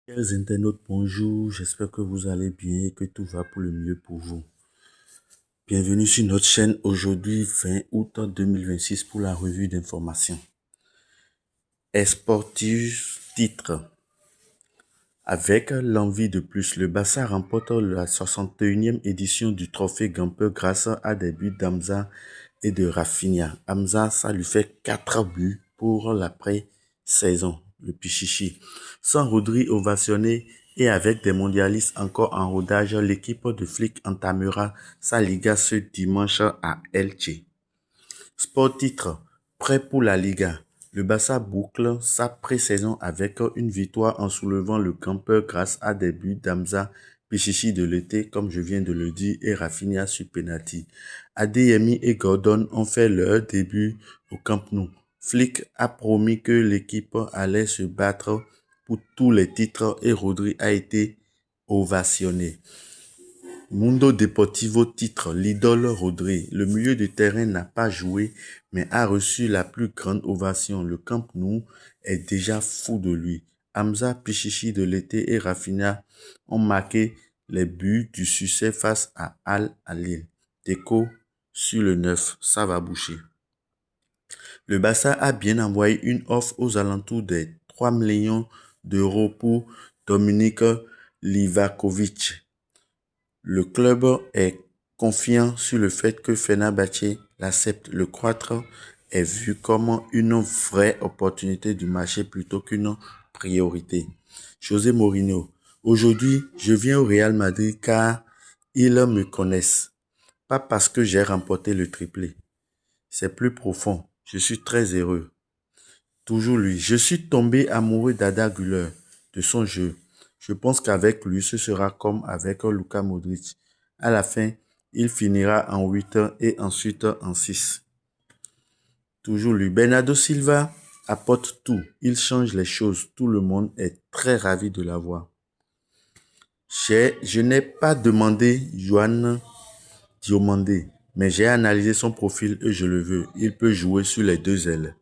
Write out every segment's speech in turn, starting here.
Chers internautes, bonjour, j'espère que vous allez bien et que tout va pour le mieux pour vous. Bienvenue sur notre chaîne aujourd'hui, 20 août 2026 pour la revue d'information. Sportif titre. Avec l'envie de plus, le Barça remporte la 61e édition du trophée Gamper grâce à des buts d'Hamza et de Rafinha. Hamza, ça lui fait 4 buts pour l'après-saison, le Pichichi. Sans Rodri ovationné et avec des mondialistes encore en rodage, l'équipe de Flick entamera sa Liga ce dimanche à Elche. Sport titre, prêt pour la Liga. Le Barça boucle sa pré-saison avec une victoire en soulevant le campeur grâce à des buts d'Hamza, Pichichi de l'été, comme je viens de le dire, et Rafinha sur penalty. Adeyemi et Gordon ont fait leur début au Camp Nou. Flick a promis que l'équipe allait se battre pour tous les titres et Rodri a été ovationné. Mundo Deportivo titre l'idole Rodri. Le milieu de terrain n'a pas joué, mais a reçu la plus grande ovation. Le Camp Nou est déjà fou de lui. Hamza, Pichichi de l'été et Rafinha ont marqué les buts du succès face à Al Hilal. Deco sur le 9, ça va boucher. Le Barça a bien envoyé une offre aux alentours des 3 millions d'euros pour Dominik Livakovic. Le club est confiant sur le fait que Fenerbahçe l'accepte. Le croate est vu comme une vraie opportunité du marché plutôt qu'une priorité. José Mourinho. Aujourd'hui, je viens au Real Madrid car ils me connaissent. Pas parce que j'ai remporté le triplé. C'est plus profond. Je suis très heureux. Toujours lui. Je suis tombé amoureux d'Ada Güler, de son jeu. Je pense qu'avec lui, ce sera comme avec Luka Modric. À la fin, il finira en 8 et ensuite en 6. Toujours lui. Bernardo Silva apporte tout. Il change les choses. Tout le monde est très ravi de l'avoir. Je n'ai pas demandé Joan Diomandé, mais j'ai analysé son profil et je le veux. Il peut jouer sur les deux ailes.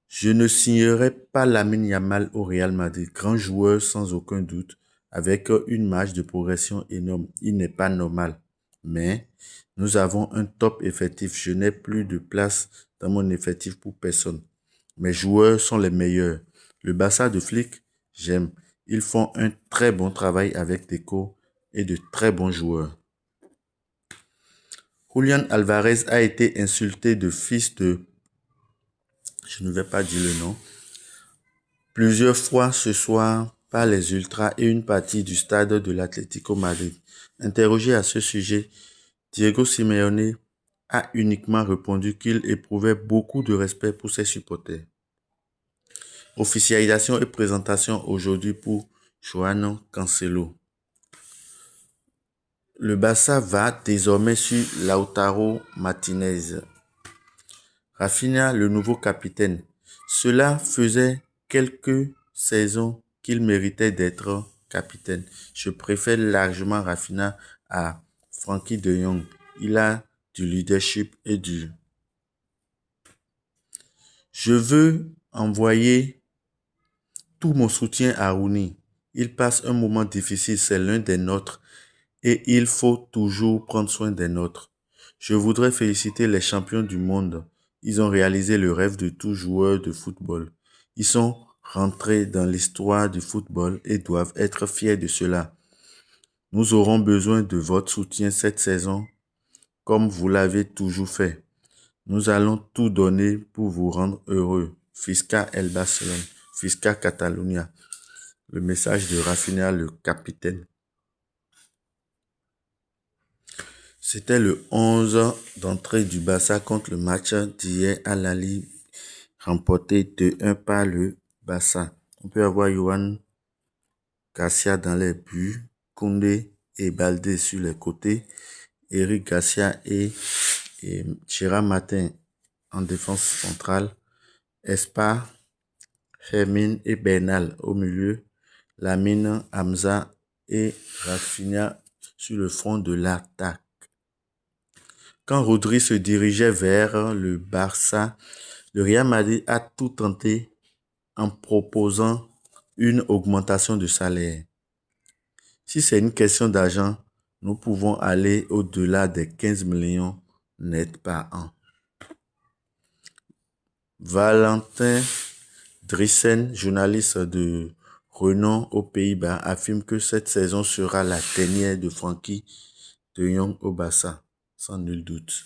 Je ne signerai pas Lamine Yamal au Real Madrid, grand joueur sans aucun doute, avec une marge de progression énorme. Il n'est pas normal. Mais nous avons un top effectif. Je n'ai plus de place dans mon effectif pour personne. Mes joueurs sont les meilleurs. Le Barça de Flick, j'aime. Ils font un très bon travail avec Deco et de très bons joueurs. Julian Alvarez a été insulté de fils de... Je ne vais pas dire le nom. Plusieurs fois ce soir par les ultras et une partie du stade de l'Atlético Madrid. Interrogé à ce sujet, Diego Simeone a uniquement répondu qu'il éprouvait beaucoup de respect pour ses supporters. Officialisation et présentation aujourd'hui pour João Cancelo. Le Barça va désormais sur Lautaro Martinez. Rafinha, le nouveau capitaine. Cela faisait quelques saisons qu'il méritait d'être capitaine. Je préfère largement Rafinha à Frenkie de Jong. Il a du leadership et du... Je veux envoyer tout mon soutien à Rooney. Il passe un moment difficile, c'est l'un des nôtres et il faut toujours prendre soin des nôtres. Je voudrais féliciter les champions du monde. Ils ont réalisé le rêve de tout joueur de football. Ils sont rentrés dans l'histoire du football et doivent être fiers de cela. Nous aurons besoin de votre soutien cette saison, comme vous l'avez toujours fait. Nous allons tout donner pour vous rendre heureux. Fisca El Barcelone, Fisca Catalunya. Le message de Rafinha, le capitaine. C'était le 11 d'entrée du Barça contre le match d'hier à la Ligue, remporté 2-1 par le Barça. On peut avoir Johan Garcia dans les buts, Koundé et Baldé sur les côtés, Eric Garcia et Chira Martin en défense centrale, Espa, Fermin et Bernal au milieu, Lamine, Hamza et Rafinha sur le front de l'attaque. Quand Rodri se dirigeait vers le Barça, le Real Madrid a tout tenté en proposant une augmentation de salaire. Si c'est une question d'argent, nous pouvons aller au-delà des 15 millions nets par an. Valentin Driessen, journaliste de renom aux Pays-Bas, affirme que cette saison sera la dernière de Frenkie de Jong au Barça, sans nul doute.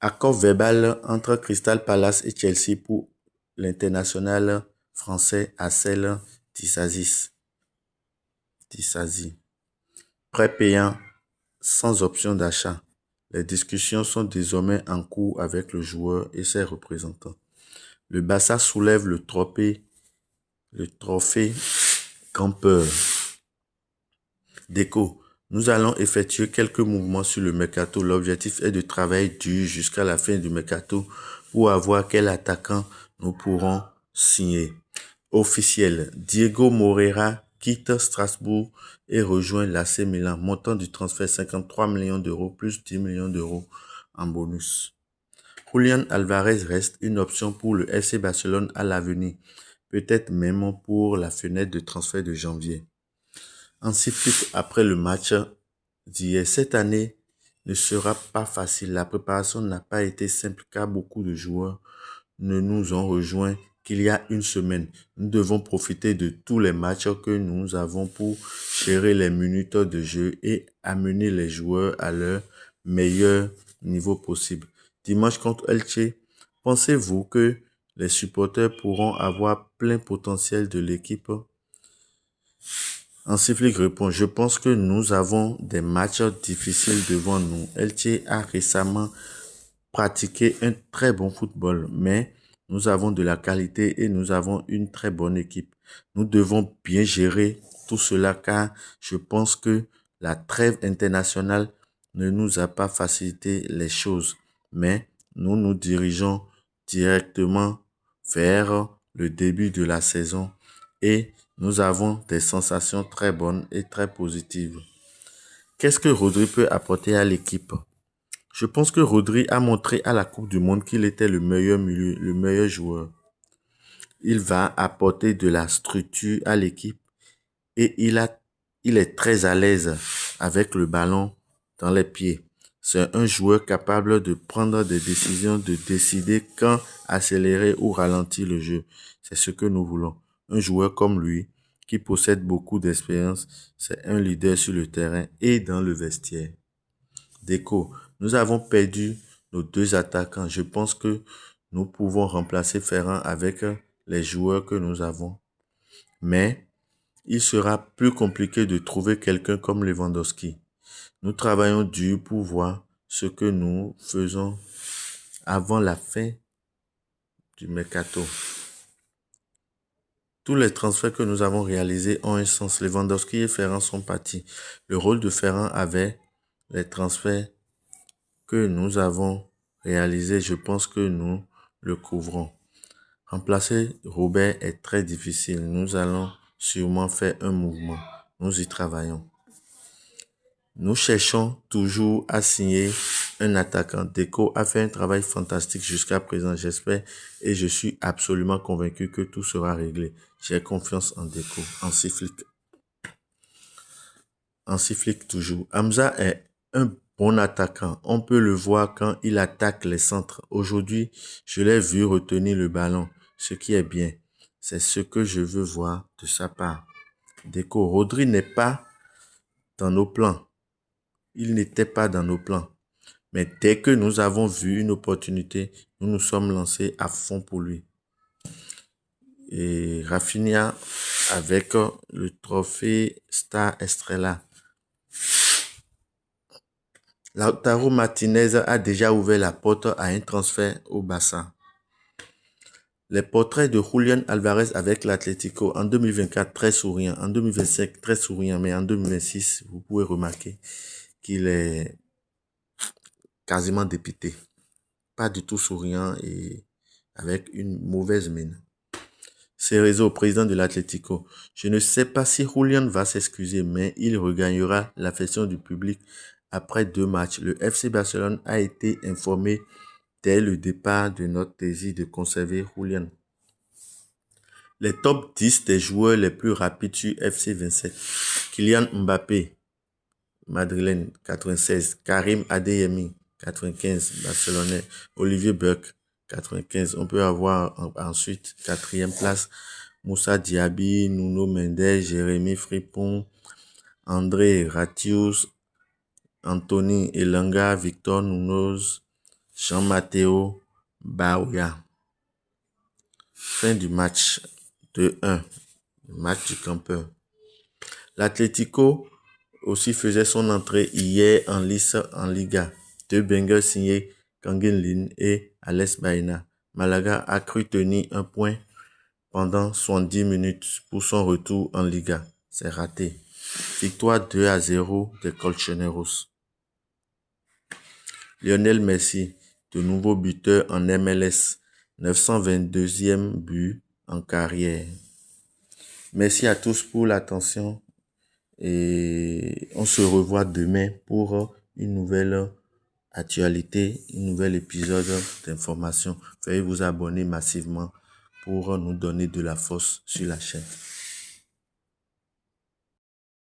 Accord verbal entre Crystal Palace et Chelsea pour l'international français Axel Disasi. Prêt payant sans option d'achat. Les discussions sont désormais en cours avec le joueur et ses représentants. Le Barça soulève le trophée Campeur. Déco. Nous allons effectuer quelques mouvements sur le mercato. L'objectif est de travailler dur jusqu'à la fin du mercato pour avoir quel attaquant nous pourrons signer. Officiel. Diego Moreira quitte Strasbourg et rejoint l'AC Milan. Montant du transfert 53 millions d'euros plus 10 millions d'euros en bonus. Julián Alvarez reste une option pour le FC Barcelone à l'avenir, peut-être même pour la fenêtre de transfert de janvier. Hansi Flick après le match d'hier. Cette année ne sera pas facile. La préparation n'a pas été simple car beaucoup de joueurs ne nous ont rejoints qu'il y a une semaine. Nous devons profiter de tous les matchs que nous avons pour gérer les minutes de jeu et amener les joueurs à leur meilleur niveau possible. Dimanche contre Elche, pensez-vous que les supporters pourront avoir plein potentiel de l'équipe? Hansi Flick répond, je pense que nous avons des matchs difficiles devant nous. Elche a récemment pratiqué un très bon football, mais nous avons de la qualité et nous avons une très bonne équipe. Nous devons bien gérer tout cela car je pense que la trêve internationale ne nous a pas facilité les choses, mais nous nous dirigeons directement vers le début de la saison et nous avons des sensations très bonnes et très positives. Qu'est-ce que Rodri peut apporter à l'équipe? Je pense que Rodri a montré à la Coupe du Monde qu'il était le meilleur joueur. Il va apporter de la structure à l'équipe et il est très à l'aise avec le ballon dans les pieds. C'est un joueur capable de prendre des décisions, de décider quand accélérer ou ralentir le jeu. C'est ce que nous voulons. Un joueur comme lui, qui possède beaucoup d'expérience, c'est un leader sur le terrain et dans le vestiaire. Déco, nous avons perdu nos deux attaquants. Je pense que nous pouvons remplacer Ferran avec les joueurs que nous avons. Mais il sera plus compliqué de trouver quelqu'un comme Lewandowski. Nous travaillons dur pour voir ce que nous faisons avant la fin du mercato. Tous les transferts que nous avons réalisés ont un sens. Lewandowski et Ferran sont partis. Le rôle de Ferran avec les transferts que nous avons réalisés, je pense que nous le couvrons. Remplacer Robert est très difficile. Nous allons sûrement faire un mouvement. Nous y travaillons. Nous cherchons toujours à signer un attaquant. Deco a fait un travail fantastique jusqu'à présent, j'espère, et je suis absolument convaincu que tout sera réglé. J'ai confiance en Deco, en Flick toujours. Hamza est un bon attaquant. On peut le voir quand il attaque les centres. Aujourd'hui, je l'ai vu retenir le ballon, ce qui est bien. C'est ce que je veux voir de sa part. Deco, Rodri n'est pas dans nos plans. Il n'était pas dans nos plans. Mais dès que nous avons vu une opportunité, nous nous sommes lancés à fond pour lui. Et Rafinha avec le trophée Star Estrella. Lautaro Martinez a déjà ouvert la porte à un transfert au Barça. Les portraits de Julián Alvarez avec l'Atlético en 2024, très souriant. En 2025, très souriant. Mais en 2026, vous pouvez remarquer qu'il est quasiment dépité. Pas du tout souriant et avec une mauvaise mine. Cerezo, président de l'Atlético. Je ne sais pas si Julián va s'excuser, mais il regagnera l'affection du public après 2 matchs. Le FC Barcelone a été informé dès le départ de notre désir de conserver Julián. Les top 10 des joueurs les plus rapides sur FC 27. Kylian Mbappé, Madrilène, 96. Karim Adeyemi, 95, Barcelonais. Olivier Burke, 95. On peut avoir ensuite, quatrième place, Moussa Diaby, Nuno Mendes, Jérémy Frimpong, André Ratius, Anthony Elanga, Victor Nunoz, Jean-Matteo Baouya. Fin du match 2-1, le match du campeur. L'Atlético aussi faisait son entrée hier en lice en Liga. 2 bangers signés Kangin Lin et Alex Baena. Malaga a cru tenir un point pendant 70 minutes pour son retour en Liga. C'est raté. Victoire 2-0 des Colchoneros. Lionel Messi, de nouveau buteur en MLS, 922e but en carrière. Merci à tous pour l'attention et on se revoit demain pour une nouvelle actualité, un nouvel épisode d'information. Veuillez vous abonner massivement pour nous donner de la force sur la chaîne.